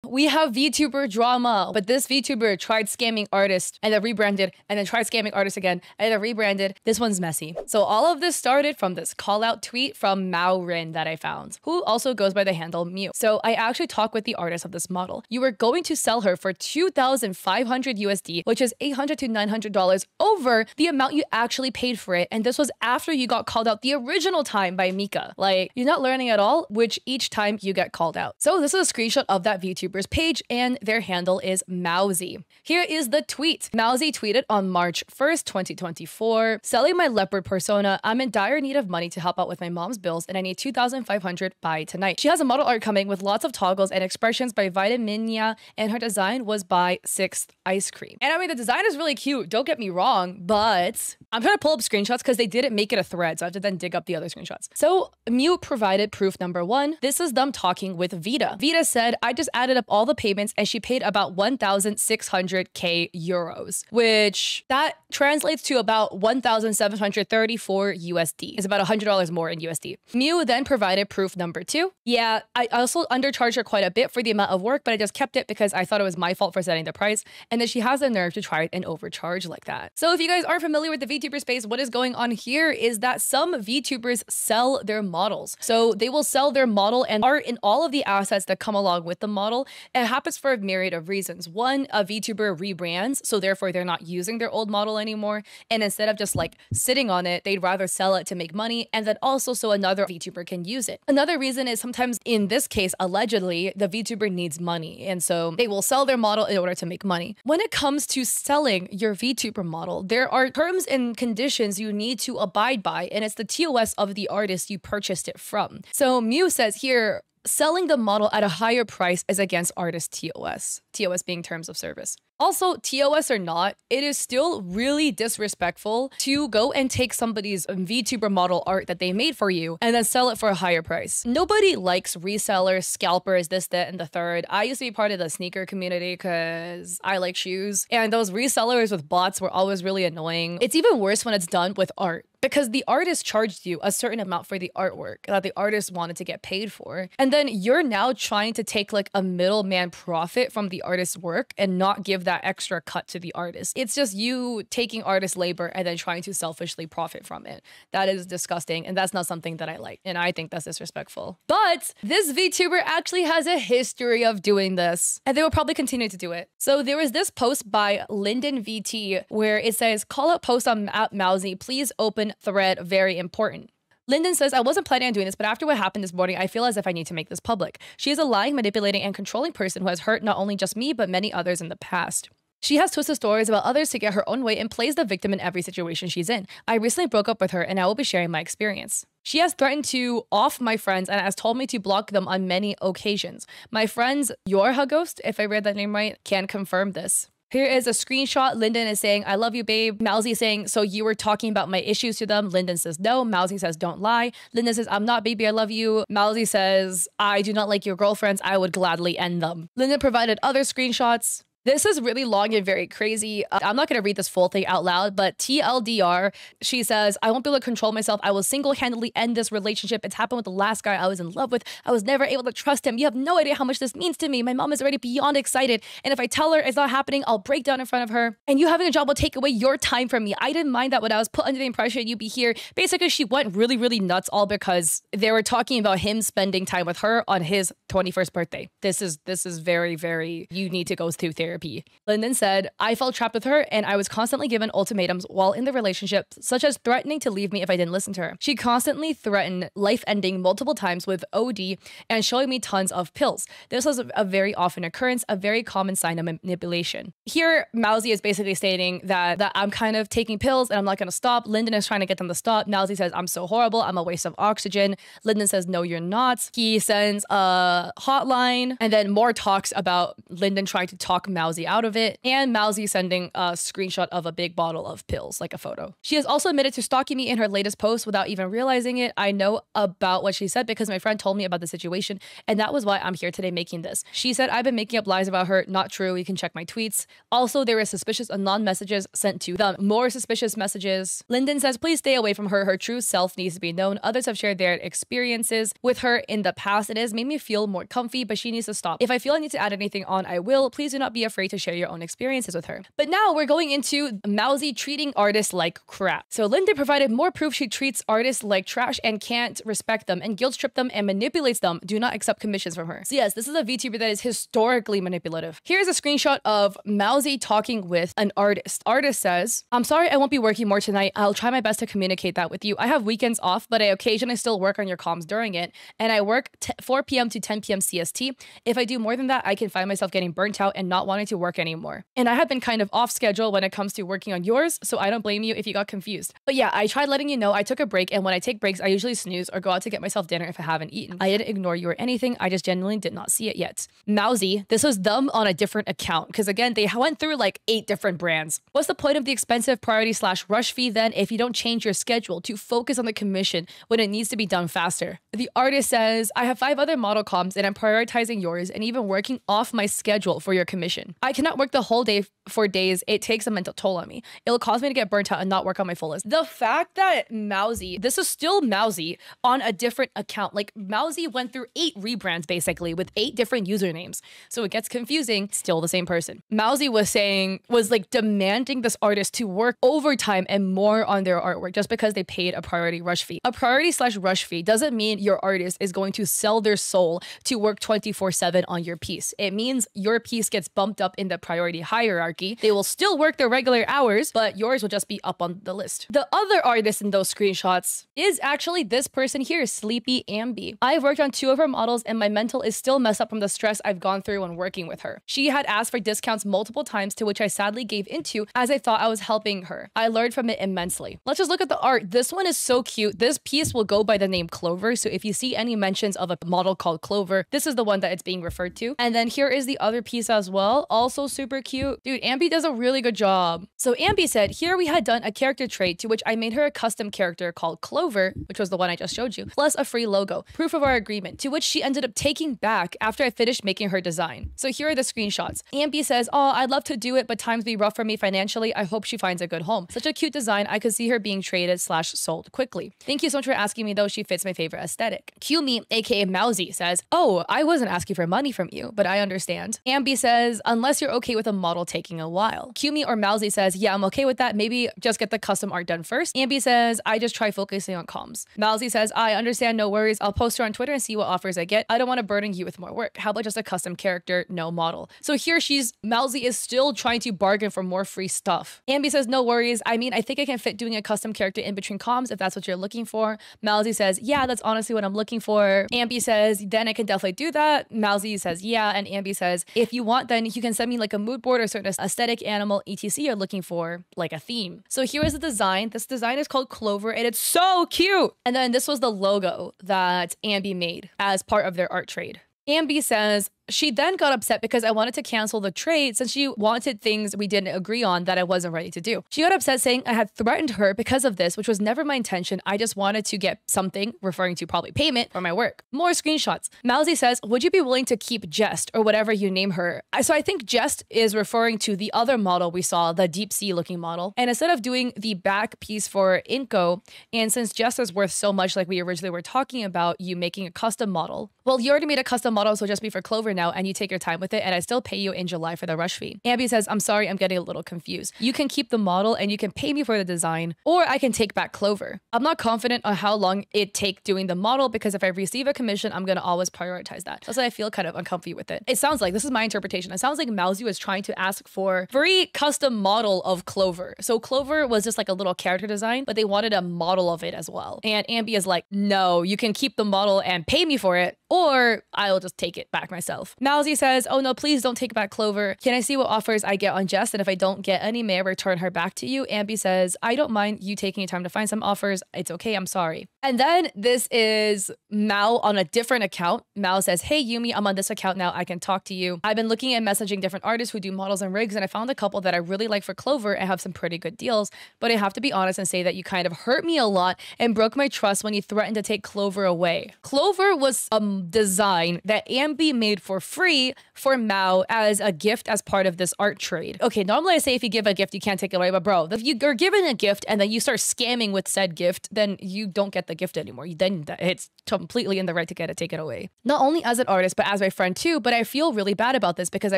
we have VTuber drama. But this VTuber tried scamming artists and then rebranded and then tried scamming artists again and then rebranded. This one's messy. So all of this started from this call out tweet from Maorin that I found, who also goes by the handle Mew. So I actually talked with the artist of this model. You were going to sell her for 2,500 USD, which is $800 to $900 over the amount you actually paid for it. And this was after you got called out the original time by Mika. Like, you're not learning at all, which each time you get called out. So this is a screenshot of that VTuber's page and their handle is Mousy. Here is the tweet. Mousy tweeted on March 1st, 2024, selling my leopard persona. I'm in dire need of money to help out with my mom's bills and I need 2,500 by tonight. She has a model art coming with lots of toggles and expressions by Vitaminia and her design was by Sixth Ice Cream. And I mean, the design is really cute, don't get me wrong, but I'm trying to pull up screenshots because they didn't make it a thread, so I have to then dig up the other screenshots. So Mew provided proof number one. This is them talking with Vita. Vita said, I just added up all the payments and she paid about 1,600k euros, which that translates to about 1,734 USD. It's about $100 more in USD. Mew then provided proof number two. Yeah, I also undercharged her quite a bit for the amount of work, but I just kept it because I thought it was my fault for setting the price. And then she has the nerve to try and overcharge like that. So if you guys aren't familiar with the VTuber space, what is going on here is that some VTubers sell their models. So they will sell their model and art and all of the assets that come along with the model. It happens for a myriad of reasons. One, a VTuber rebrands, so therefore they're not using their old model anymore. And instead of just like sitting on it, they'd rather sell it to make money. And then also so another VTuber can use it. Another reason is sometimes in this case, allegedly, the VTuber needs money. And so they will sell their model in order to make money. When it comes to selling your VTuber model, there are terms and conditions you need to abide by. And it's the TOS of the artist you purchased it from. So Mew says here, selling the model at a higher price is against artist TOS. TOS being terms of service. Also, TOS or not, it is still really disrespectful to go and take somebody's VTuber model art that they made for you and then sell it for a higher price. Nobody likes resellers, scalpers, this, that, and the third. I used to be part of the sneaker community because I like shoes. And those resellers with bots were always really annoying. It's even worse when it's done with art, because the artist charged you a certain amount for the artwork that the artist wanted to get paid for. And then you're now trying to take like a middleman profit from the artist's work and not give that extra cut to the artist. It's just you taking artist labor and then trying to selfishly profit from it. That is disgusting. And that's not something that I like. And I think that's disrespectful. But this VTuber actually has a history of doing this and they will probably continue to do it. So there was this post by Lyndon VT where it says, call out post on Mousy, please open thread, very important. Lyndon says, I wasn't planning on doing this, but after what happened this morning, I feel as if I need to make this public. She is a lying, manipulating, and controlling person who has hurt not only just me, but many others in the past. She has twisted stories about others to get her own way and plays the victim in every situation she's in. I recently broke up with her and I will be sharing my experience. She has threatened to off my friends and has told me to block them on many occasions. My friends, Yorha Ghost, if I read that name right, can confirm this. Here is a screenshot. Lyndon is saying, I love you, babe. Mousy saying, so you were talking about my issues to them. Lyndon says, no. Mousy says, don't lie. Lyndon says, I'm not, baby, I love you. Mousy says, I do not like your girlfriends. I would gladly end them. Lyndon provided other screenshots. This is really long and very crazy. I'm not going to read this full thing out loud, but TLDR, she says, I won't be able to control myself. I will single-handedly end this relationship. It's happened with the last guy I was in love with. I was never able to trust him. You have no idea how much this means to me. My mom is already beyond excited. And if I tell her it's not happening, I'll break down in front of her. And you having a job will take away your time from me. I didn't mind that when I was put under the impression you'd be here. Basically, she went really, really nuts all because they were talking about him spending time with her on his 21st birthday. This is very, very, you need to go through therapy. Lyndon said, I felt trapped with her and I was constantly given ultimatums while in the relationship, such as threatening to leave me if I didn't listen to her. She constantly threatened life ending multiple times with OD and showing me tons of pills. This was a very often occurrence, a very common sign of manipulation. Here, Mousy is basically stating that I'm kind of taking pills and I'm not going to stop. Lyndon is trying to get them to stop. Mousy says, I'm so horrible. I'm a waste of oxygen. Lyndon says, no, you're not. He sends a hotline and then more talks about Lyndon trying to talk Mousy out of it, and Mousy sending a screenshot of a big bottle of pills, like a photo. She has also admitted to stalking me in her latest post without even realizing it. I know about what she said because my friend told me about the situation, and that was why I'm here today making this. She said I've been making up lies about her. Not true. You can check my tweets. Also, there is suspicious anon messages sent to them. More suspicious messages. Lyndon says, please stay away from her. Her true self needs to be known. Others have shared their experiences with her in the past. It has made me feel more comfy, but she needs to stop. If I feel I need to add anything on, I will. Please do not be afraid to share your own experiences with her. But now we're going into Mousy treating artists like crap. So Lyndon provided more proof she treats artists like trash and can't respect them and guilt trip them and manipulates them. Do not accept commissions from her. So yes, this is a VTuber that is historically manipulative. Here's a screenshot of Mousy talking with an artist. Artist says, I'm sorry I won't be working more tonight. I'll try my best to communicate that with you. I have weekends off, but I occasionally still work on your comms during it. And I work 4 p.m. to 10 p.m. CST. If I do more than that, I can find myself getting burnt out and not wanting to work anymore. And I have been kind of off schedule when it comes to working on yours, so I don't blame you if you got confused. But yeah, I tried letting you know I took a break, and when I take breaks, I usually snooze or go out to get myself dinner if I haven't eaten. I didn't ignore you or anything. I just genuinely did not see it yet. Mousy, this was them on a different account, because again, they went through like 8 different brands. What's the point of the expensive priority / rush fee then if you don't change your schedule to focus on the commission when it needs to be done faster? The artist says, I have 5 other model comms and I'm prioritizing yours and even working off my schedule for your commission. I cannot work the whole day for days. It takes a mental toll on me. It'll cause me to get burnt out and not work on my fullest. The fact that Mousy, this is still Mousy on a different account. Like Mousy went through 8 rebrands basically with 8 different usernames. So it gets confusing, still the same person. Mousy was like demanding this artist to work overtime and more on their artwork just because they paid a priority rush fee. A priority / rush fee doesn't mean your artist is going to sell their soul to work 24/7 on your piece. It means your piece gets bumped up in the priority hierarchy. They will still work their regular hours, but yours will just be up on the list. The other artist in those screenshots is actually this person here, Sleepy Ambi. I've worked on 2 of her models and my mental is still messed up from the stress I've gone through when working with her. She had asked for discounts multiple times, to which I sadly gave into as I thought I was helping her. I learned from it immensely. Let's just look at the art. This one is so cute. This piece will go by the name Clover. So if you see any mentions of a model called Clover, this is the one that it's being referred to. And then here is the other piece as well. Also super cute. Dude, Ambi does a really good job. So Ambi said, here we had done a character trait to which I made her a custom character called Clover, which was the one I just showed you, plus a free logo, proof of our agreement, to which she ended up taking back after I finished making her design. So here are the screenshots. Ambi says, oh, I'd love to do it, but times be rough for me financially. I hope she finds a good home. Such a cute design. I could see her being traded / sold quickly. Thank you so much for asking me though. She fits my favorite aesthetic. Qme, aka Mousy, says, oh, I wasn't asking for money from you, but I understand. Ambi says, unless you're okay with a model taking a while. Qme or Mousy says, yeah, I'm okay with that. Maybe just get the custom art done first. Ambi says, I just try focusing on comms. Mousy says, I understand, no worries. I'll post her on Twitter and see what offers I get. I don't want to burden you with more work. How about just a custom character, no model? So here Mousy is still trying to bargain for more free stuff. Ambi says, no worries. I mean, I think I can fit doing a custom character in between comms if that's what you're looking for. Mousy says, yeah, that's honestly what I'm looking for. Ambi says, then I can definitely do that. Mousy says, yeah. And Ambi says, if you want, then you can send me like a mood board or certain aesthetic, animal, etc. you're looking for, like a theme. So here is the design. This design is called Clover and it's so cute. And then this was the logo that Ambi made as part of their art trade. Ambi says, she then got upset because I wanted to cancel the trade since she wanted things we didn't agree on that I wasn't ready to do. She got upset saying I had threatened her because of this, which was never my intention. I just wanted to get something, referring to probably payment, for my work. More screenshots. Mousy says, would you be willing to keep Jest or whatever you name her? So I think Jest is referring to the other model we saw, the deep sea looking model. And instead of doing the back piece for Inco, and since Jest is worth so much like we originally were talking about, you making a custom model. Well, you already made a custom model, so just be for Clover now, and you take your time with it, and I still pay you in July for the rush fee. Ambi says, I'm sorry, I'm getting a little confused. You can keep the model and you can pay me for the design, or I can take back Clover. I'm not confident on how long it take doing the model because if I receive a commission, I'm gonna always prioritize that. That's why I feel kind of uncomfy with it. It sounds like, this is my interpretation, it sounds like Mousy was trying to ask for very custom model of Clover. So Clover was just like a little character design, but they wanted a model of it as well. And Ambi is like, no, you can keep the model and pay me for it, or I'll just take it back myself. myself. Mousy says, oh no, please don't take back Clover. Can I see what offers I get on Jess? And if I don't get any, may I return her back to you? Ambi says, I don't mind you taking your time to find some offers. It's okay, I'm sorry. And then this is Mao on a different account. Mao says, hey Yumi, I'm on this account now. I can talk to you. I've been looking at messaging different artists who do models and rigs, and I found a couple that I really like for Clover and have some pretty good deals. But I have to be honest and say that you kind of hurt me a lot and broke my trust when you threatened to take Clover away. Clover was a design that Ambi made for free for Mao as a gift as part of this art trade. Okay, normally I say if you give a gift, you can't take it away, but bro, if you're given a gift and then you start scamming with said gift, then you don't get the gift anymore. Then it's completely in the right to take it away. Not only as an artist, but as my friend too, but I feel really bad about this because I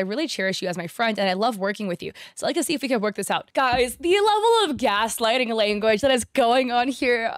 really cherish you as my friend and I love working with you. So I'd like to see if we can work this out. Guys, the level of gaslighting language that is going on here,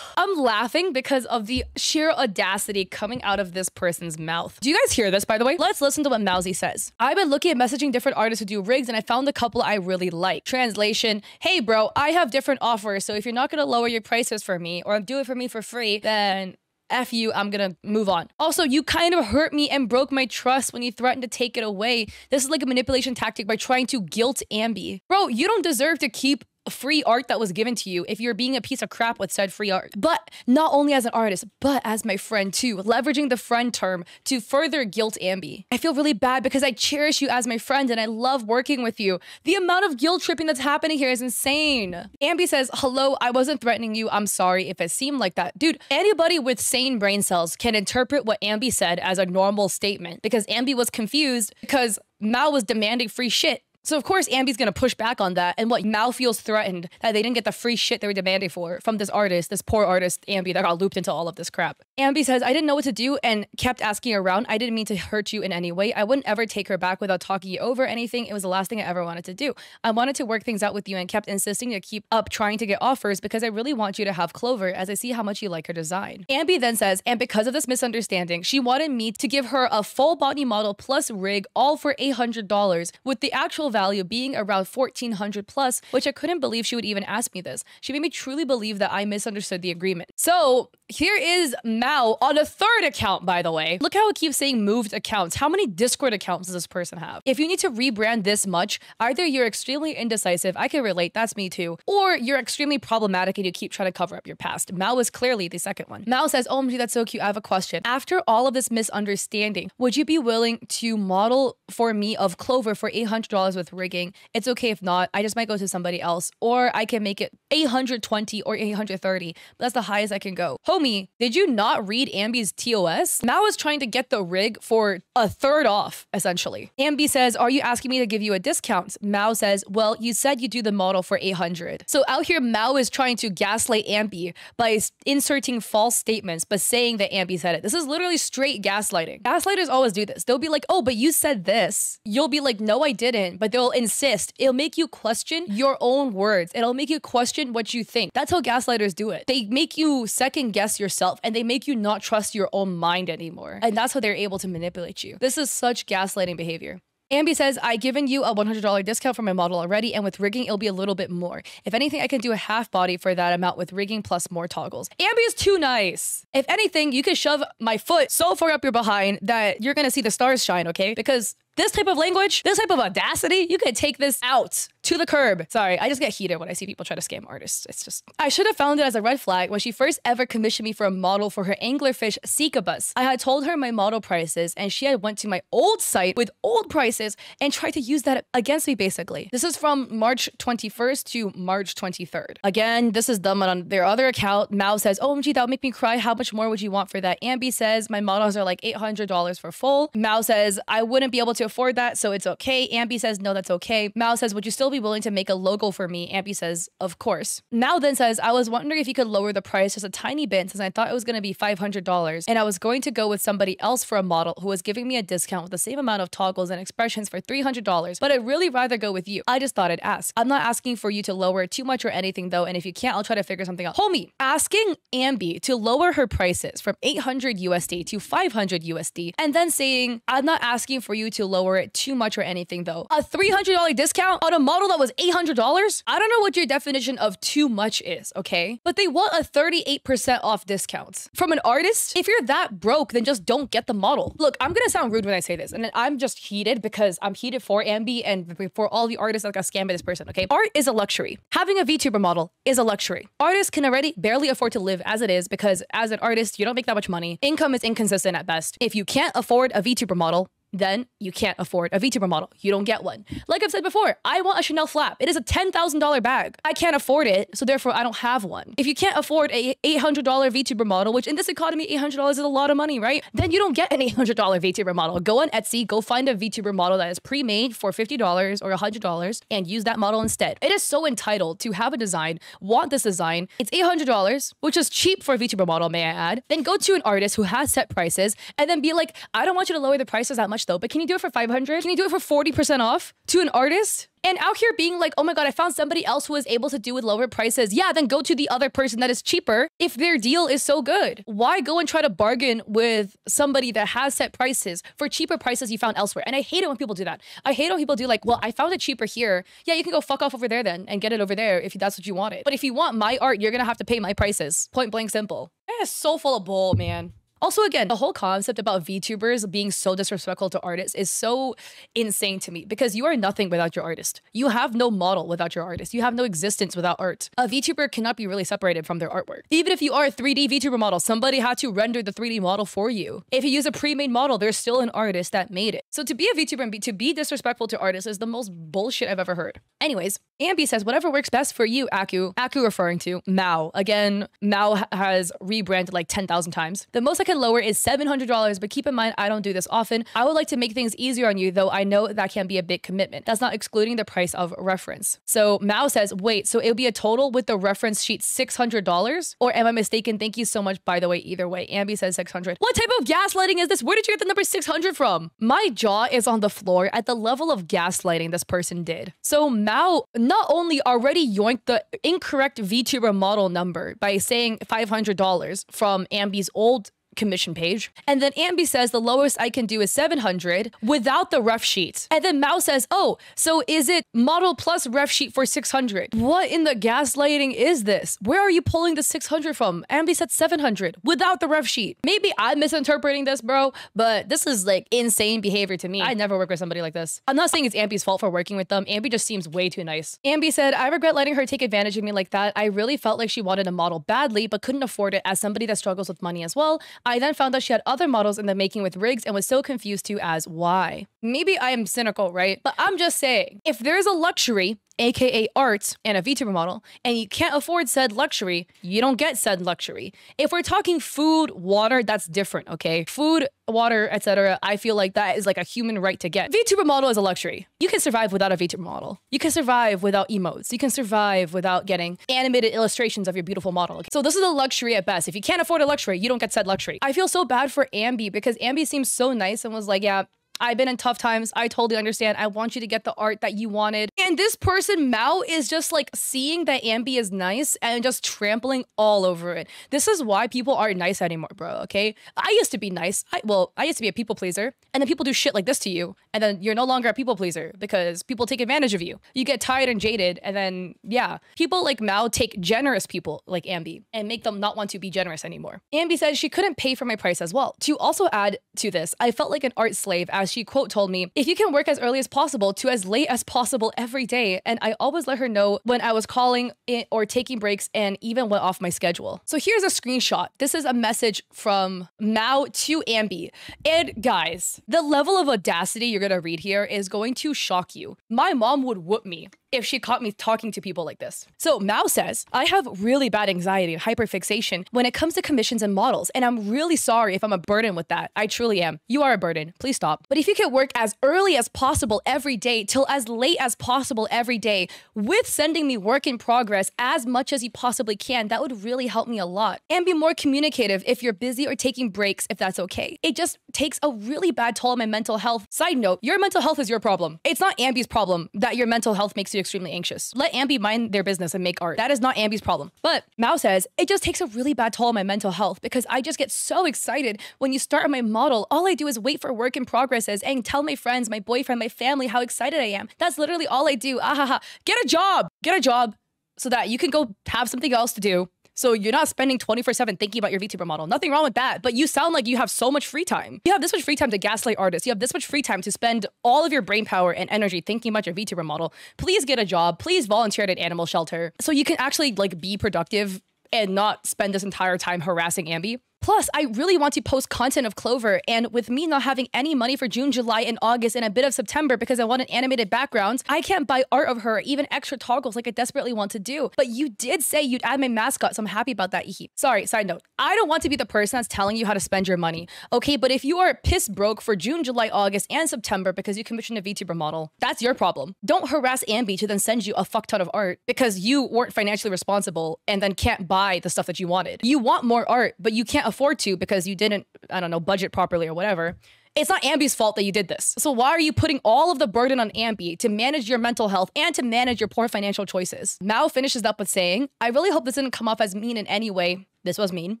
I'm laughing because of the sheer audacity coming out of this person's mouth. Do you guys hear this, by the way? Let's listen to what Mousy says. I've been looking at messaging different artists who do rigs and I found a couple I really like. Translation, hey bro, I have different offers, so if you're not gonna lower your prices for me or do it for me for free, then F you, I'm gonna move on. Also, you kind of hurt me and broke my trust when you threatened to take it away. This is like a manipulation tactic by trying to guilt Ambi. Bro, you don't deserve to keep free art that was given to you if you're being a piece of crap with said free art. But not only as an artist, but as my friend too, leveraging the friend term to further guilt Ambi. I feel really bad because I cherish you as my friend and I love working with you. The amount of guilt tripping that's happening here is insane. Ambi says, hello, I wasn't threatening you. I'm sorry if it seemed like that. Dude, anybody with sane brain cells can interpret what Ambi said as a normal statement because Ambi was confused because Mao was demanding free shit. So of course Ambi's gonna push back on that, and what Mao feels threatened that they didn't get the free shit they were demanding for from this artist, this poor artist Ambi that got looped into all of this crap. Ambi says, I didn't know what to do and kept asking around. I didn't mean to hurt you in any way. I wouldn't ever take her back without talking you over anything. It was the last thing I ever wanted to do. I wanted to work things out with you and kept insisting to keep up trying to get offers because I really want you to have Clover as I see how much you like her design. Ambi then says, and because of this misunderstanding, she wanted me to give her a full body model plus rig all for $800 with the actual value being around $1,400 plus, which I couldn't believe she would even ask me this. She made me truly believe that I misunderstood the agreement. So here is Mao on a third account, by the way. Look how it keeps saying moved accounts. How many Discord accounts does this person have? If you need to rebrand this much, either you're extremely indecisive, I can relate, that's me too, or you're extremely problematic and you keep trying to cover up your past. Mao is clearly the second one. Mao says, OMG, that's so cute. I have a question. After all of this misunderstanding, would you be willing to model for me of Clover for $800 with rigging? It's okay if not, I just might go to somebody else, or I can make it $820 or $830, but that's the highest I can go. Homie, did you not read Ambi's TOS? Mao is trying to get the rig for a third off, essentially. Ambi says, are you asking me to give you a discount? Mao says, well, you said you do the model for $800. So out here, Mao is trying to gaslight Ambi by inserting false statements, but saying that Ambi said it. This is literally straight gaslighting. Gaslighters always do this. They'll be like, oh, but you said this. You'll be like, no, I didn't, but they'll insist. It'll make you question your own words. It'll make you question what you think. That's how gaslighters do it. They make you second guess yourself and they make you not trust your own mind anymore. And that's how they're able to manipulate you. This is such gaslighting behavior. Ambi says, I've given you a $100 discount for my model already, and with rigging, it'll be a little bit more. If anything, I can do a half body for that amount with rigging plus more toggles. Ambi is too nice. If anything, you can shove my foot so far up your behind that you're gonna see the stars shine, okay? Because this type of language, this type of audacity, you could take this out to the curb. Sorry, I just get heated when I see people try to scam artists. It's just, I should have found it as a red flag when she first ever commissioned me for a model for her anglerfish Sikabus. I had told her my model prices and she had went to my old site with old prices and tried to use that against me basically. This is from March 21st to March 23rd. Again, this is them on their other account. Mao says, OMG, that would make me cry. How much more would you want for that? Ambi says, my models are like $800 for full. Mao says, I wouldn't be able to afford that, so it's okay. Ambi says, no, that's okay. Mao says, would you still be willing to make a logo for me? Ambi says, of course. Mao then says, I was wondering if you could lower the price just a tiny bit since I thought it was going to be $500 and I was going to go with somebody else for a model who was giving me a discount with the same amount of toggles and expressions for $300, but I'd really rather go with you. I just thought I'd ask. I'm not asking for you to lower it too much or anything though, and if you can't, I'll try to figure something out. Homie, asking Ambi to lower her prices from 800 USD to 500 USD and then saying, I'm not asking for you to lower it too much or anything though. A $300 discount on a model model that was $800? I don't know what your definition of too much is, okay? But they want a 38% off discounts. From an artist, if you're that broke, then just don't get the model. Look, I'm gonna sound rude when I say this, and I'm just heated because I'm heated for Ambi and for all the artists that got scammed by this person, okay? Art is a luxury. Having a VTuber model is a luxury. Artists can already barely afford to live as it is because as an artist, you don't make that much money. Income is inconsistent at best. If you can't afford a VTuber model, then you can't afford a VTuber model. You don't get one. Like I've said before, I want a Chanel flap. It is a $10,000 bag. I can't afford it, so therefore I don't have one. If you can't afford a $800 VTuber model, which in this economy, $800 is a lot of money, right? Then you don't get an $800 VTuber model. Go on Etsy, go find a VTuber model that is pre-made for $50 or $100 and use that model instead. It is so entitled to have a design, want this design. It's $800, which is cheap for a VTuber model, may I add. Then go to an artist who has set prices and then be like, I don't want you to lower the prices that much though, but can you do it for $500? Can you do it for 40% off to an artist? And out here being like, oh my God, I found somebody else who was able to do with lower prices. Yeah, then go to the other person that is cheaper if their deal is so good. Why go and try to bargain with somebody that has set prices for cheaper prices you found elsewhere? And I hate it when people do that. I hate when people do like, well, I found it cheaper here. Yeah, you can go fuck off over there then and get it over there if that's what you wanted. But if you want my art, you're gonna have to pay my prices. Point blank simple. That is so full of bull, man. Also, again, the whole concept about VTubers being so disrespectful to artists is so insane to me because you are nothing without your artist. You have no model without your artist. You have no existence without art. A VTuber cannot be really separated from their artwork. Even if you are a 3D VTuber model, somebody had to render the 3D model for you. If you use a pre-made model, there's still an artist that made it. So to be a VTuber and to be disrespectful to artists is the most bullshit I've ever heard. Anyways, Ambi says, whatever works best for you, Aku. Aku referring to Mao. Again, Mao has rebranded like 10,000 times. The most I can lower is $700, but keep in mind, I don't do this often. I would like to make things easier on you, though I know that can be a big commitment. That's not excluding the price of reference. So Mao says, wait, so it'll be a total with the reference sheet $600? Or am I mistaken? Thank you so much, by the way, either way. Ambi says 600. What type of gaslighting is this? Where did you get the number 600 from? My jaw is on the floor at the level of gaslighting this person did. So Mao not only already yoinked the incorrect VTuber model number by saying $500 from Ambi's old commission page. And then Ambi says the lowest I can do is 700 without the ref sheet. And then Mao says, oh, so is it model plus ref sheet for 600? What in the gaslighting is this? Where are you pulling the 600 from? Ambi said 700 without the ref sheet. Maybe I'm misinterpreting this, bro, but this is like insane behavior to me. I never work with somebody like this. I'm not saying it's Ambi's fault for working with them. Ambi just seems way too nice. Ambi said, I regret letting her take advantage of me like that. I really felt like she wanted a model badly, but couldn't afford it as somebody that struggles with money as well. I then found out she had other models in the making with rigs and was so confused too as why. Maybe I am cynical, right? But I'm just saying, if there's a luxury, aka art, and a VTuber model, and you can't afford said luxury, you don't get said luxury. If we're talking food, water, that's different, okay? Food, water, etc., I feel like that is like a human right to get. VTuber model is a luxury. You can survive without a VTuber model. You can survive without emotes. You can survive without getting animated illustrations of your beautiful model. Okay? So this is a luxury at best. If you can't afford a luxury, you don't get said luxury. I feel so bad for Ambi because Ambi seems so nice and was like, yeah, I've been in tough times. I totally understand. I want you to get the art that you wanted. And this person, Mao, is just like seeing that Ambi is nice and just trampling all over it. This is why people aren't nice anymore, bro, okay? I used to be nice. I used to be a people pleaser. And then people do shit like this to you. And then you're no longer a people pleaser because people take advantage of you. You get tired and jaded. And then, yeah, people like Mao take generous people like Ambi and make them not want to be generous anymore. Ambi says she couldn't pay for my price as well. To also add to this, I felt like an art slave as she quote told me, if you can work as early as possible to as late as possible every day. And I always let her know when I was calling it or taking breaks and even went off my schedule. So here's a screenshot. This is a message from Mao to Ambi. And guys, the level of audacity you're gonna read here is going to shock you. My mom would whoop me if she caught me talking to people like this. So Mao says, I have really bad anxiety and hyperfixation when it comes to commissions and models, and I'm really sorry if I'm a burden with that. I truly am. You are a burden. Please stop. But if you can work as early as possible every day till as late as possible every day with sending me work in progress as much as you possibly can, that would really help me a lot. And be more communicative if you're busy or taking breaks, if that's okay. It just takes a really bad toll on my mental health. Side note, your mental health is your problem. It's not Ambi's problem that your mental health makes you extremely anxious. Let Ambi mind their business and make art. That is not Ambi's problem. But Mao says, it just takes a really bad toll on my mental health because I just get so excited when you start on my model. All I do is wait for work in progresses and tell my friends, my boyfriend, my family how excited I am. That's literally all I do. Ahaha. Get a job. Get a job so that you can go have something else to do. So you're not spending 24/7 thinking about your VTuber model. Nothing wrong with that, but you sound like you have so much free time. You have this much free time to gaslight artists. You have this much free time to spend all of your brain power and energy thinking about your VTuber model. Please get a job. Please volunteer at an animal shelter so you can actually like be productive and not spend this entire time harassing Ambi. Plus, I really want to post content of Clover, and with me not having any money for June, July, and August, and a bit of September because I want an animated background, I can't buy art of her, even extra toggles like I desperately want to do. But you did say you'd add my mascot, so I'm happy about that, Ihi. Sorry, side note. I don't want to be the person that's telling you how to spend your money, okay? But if you are piss broke for June, July, August, and September because you commissioned a VTuber model, that's your problem. Don't harass Ambi to then send you a fuck ton of art because you weren't financially responsible and then can't buy the stuff that you wanted. You want more art, but you can't afford to because you didn't, I don't know, budget properly or whatever. It's not Ambi's fault that you did this. So why are you putting all of the burden on Ambi to manage your mental health and to manage your poor financial choices? Mao finishes up with saying, I really hope this didn't come off as mean in any way. This was mean.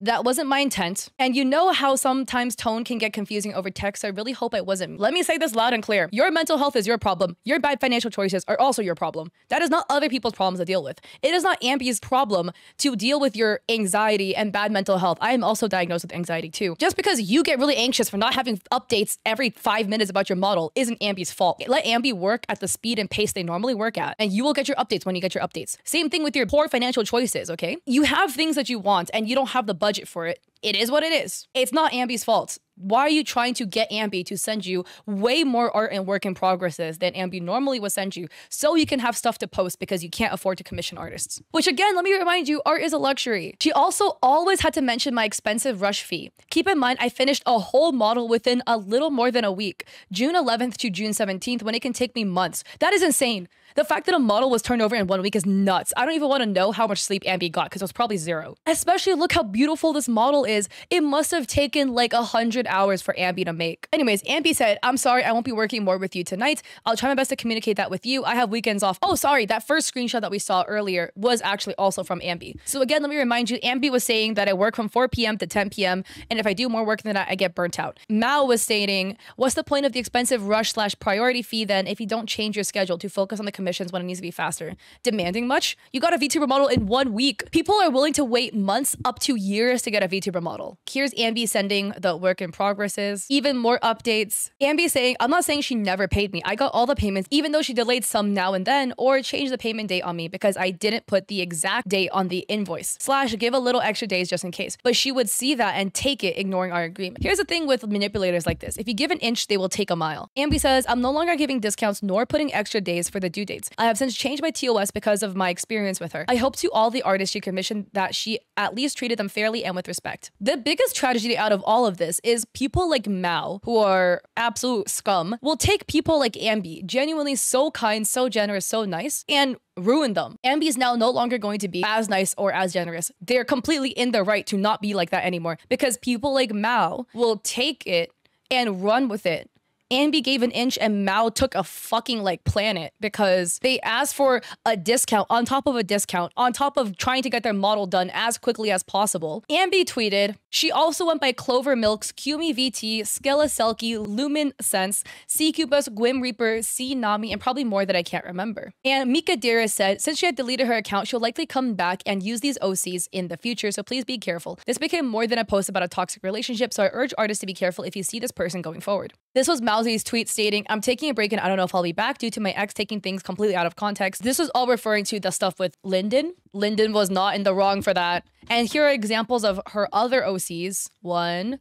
That wasn't my intent. And you know how sometimes tone can get confusing over text. I really hope it wasn't. Let me say this loud and clear. Your mental health is your problem. Your bad financial choices are also your problem. That is not other people's problems to deal with. It is not Ambi's problem to deal with your anxiety and bad mental health. I am also diagnosed with anxiety too. Just because you get really anxious for not having updates every 5 minutes about your model isn't Ambi's fault. Let Ambi work at the speed and pace they normally work at, and you will get your updates when you get your updates. Same thing with your poor financial choices, okay? You have things that you want and you don't have the budget for it. It is what it is. It's not Ambi's fault. Why are you trying to get Ambi to send you way more art and work in progresses than Ambi normally would send you so you can have stuff to post because you can't afford to commission artists? Which again, let me remind you, art is a luxury. She also always had to mention my expensive rush fee. Keep in mind, I finished a whole model within a little more than a week, June 11th to June 17th, when it can take me months. That is insane. The fact that a model was turned over in 1 week is nuts. I don't even want to know how much sleep Ambi got because it was probably 0. Especially look how beautiful this model is. It must have taken like 100 hours for Ambi to make. Anyways, Ambi said, I'm sorry, I won't be working more with you tonight. I'll try my best to communicate that with you. I have weekends off. Oh, sorry, that first screenshot that we saw earlier was actually also from Ambi. So again, let me remind you, Ambi was saying that I work from 4 p.m. to 10 p.m. and if I do more work than that, I get burnt out. Mao was stating, what's the point of the expensive rush/priority fee then if you don't change your schedule to focus on the commissions when it needs to be faster? Demanding much? You got a VTuber model in 1 week. People are willing to wait months up to years to get a VTuber model. Here's Ambi sending the work in progresses, even more updates. Ambi saying, I'm not saying she never paid me. I got all the payments, even though she delayed some now and then or changed the payment date on me because I didn't put the exact date on the invoice / give a little extra days just in case. But she would see that and take it, ignoring our agreement. Here's the thing with manipulators like this. If you give an inch, they will take a mile. Ambi says, I'm no longer giving discounts nor putting extra days for the due dates. I have since changed my TOS because of my experience with her. I hope to all the artists she commissioned that she at least treated them fairly and with respect. The biggest tragedy out of all of this is people like Mao, who are absolute scum, will take people like Ambi, genuinely so kind, so generous, so nice, and ruin them. Ambi is now no longer going to be as nice or as generous. They're completely in the right to not be like that anymore because people like Mao will take it and run with it. Ambi gave an inch and Mao took a fucking like planet because they asked for a discount on top of a discount on top of trying to get their model done as quickly as possible. Ambi tweeted, she also went by Clover Milks, Qumi VT, Skella Selkie, Lumen Sense, C-Cubus, Gwim Reaper, C Nami, and probably more that I can't remember. And Mika Dira said, since she had deleted her account, she'll likely come back and use these OCs in the future, so please be careful. This became more than a post about a toxic relationship, so I urge artists to be careful if you see this person going forward. This was Mauzi's tweet stating, I'm taking a break and I don't know if I'll be back due to my ex taking things completely out of context. This was all referring to the stuff with Linden. Linden was not in the wrong for that. And here are examples of her other OCs. 1,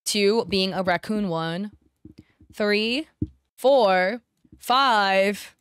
2, being a raccoon 1, 3, 4, 5,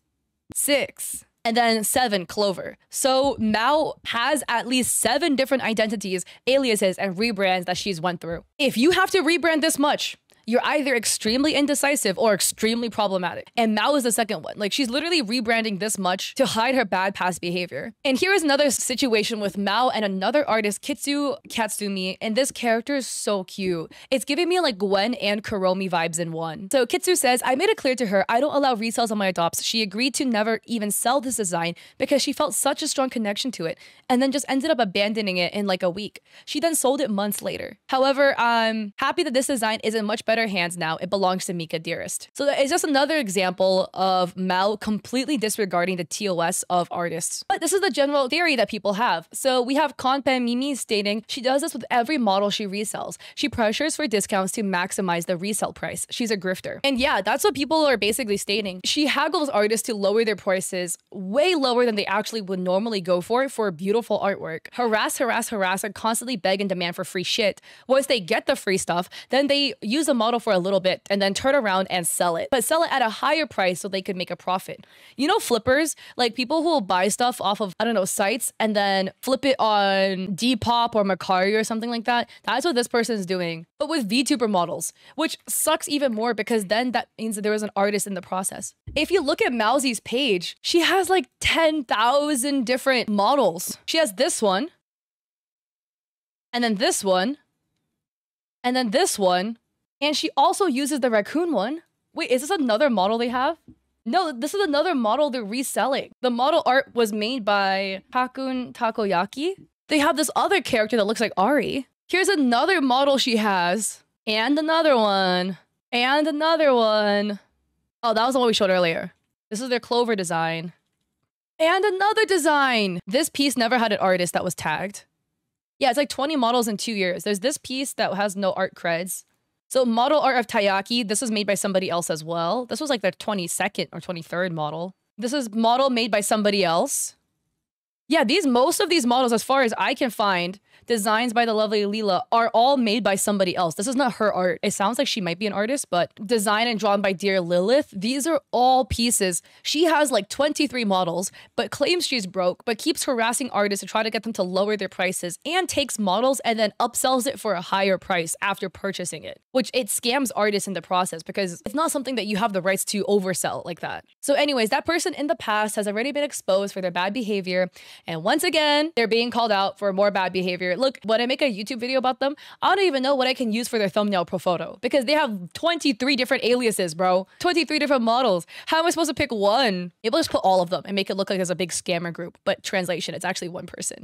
6. And then 7, Clover. So Mao has at least 7 different identities, aliases, and rebrands that she's went through. If you have to rebrand this much, You're either extremely indecisive or extremely problematic. And Mao is the second one. Like, she's literally rebranding this much to hide her bad past behavior. And here is another situation with Mao and another artist, Kitsu Katsumi, and this character is so cute. It's giving me like Gwen and Kuromi vibes in one. So Kitsu says, I made it clear to her I don't allow resales on my adopts. She agreed to never even sell this design because she felt such a strong connection to it and then just ended up abandoning it in like a week. She then sold it months later. However, I'm happy that this design is in much better hands now. It belongs to Mika Dearest. So it's just another example of Mao completely disregarding the TOS of artists. But this is the general theory that people have. So we have Konpen Mimi stating she does this with every model she resells. She pressures for discounts to maximize the resale price. She's a grifter. And yeah, that's what people are basically stating. She haggles artists to lower their prices way lower than they actually would normally go for beautiful artwork. Harass, and constantly beg and demand for free shit. Once they get the free stuff, then they use a model for a little bit and then turn around and sell it. But sell it at a higher price so they could make a profit. You know, flippers, like people who will buy stuff off of, I don't know, sites and then flip it on Depop or Mercari or something like that. That's what this person is doing. But with VTuber models, which sucks even more because then that means that there was an artist in the process. If you look at Mausy's page, she has like 10,000 different models. She has this one, and then this one, and then this one, and she also uses the raccoon one. Wait, is this another model they have? No, this is another model they're reselling. The model art was made by Takun Takoyaki. They have this other character that looks like Ari. Here's another model she has, and another one, and another one. Oh, that was the one we showed earlier. This is their Clover design. And another design. This piece never had an artist that was tagged. Yeah, it's like 20 models in 2 years. There's this piece that has no art creds. So model art of Tayaki, this was made by somebody else as well. This was like the 22nd or 23rd model. This is model made by somebody else. Yeah, most of these models, as far as I can find, designs by the lovely Leela, are all made by somebody else. This is not her art. It sounds like she might be an artist, but designed and drawn by Dear Lilith. These are all pieces. She has like 23 models, but claims she's broke, but keeps harassing artists to try to get them to lower their prices and takes models and then upsells it for a higher price after purchasing it, which it scams artists in the process because it's not something that you have the rights to oversell like that. So anyways, that person in the past has already been exposed for their bad behavior. And once again, they're being called out for more bad behavior. Look, when I make a YouTube video about them, I don't even know what I can use for their thumbnail pro photo because they have 23 different aliases, bro. 23 different models. How am I supposed to pick one? Maybe just put all of them and make it look like there's a big scammer group. But translation, it's actually one person.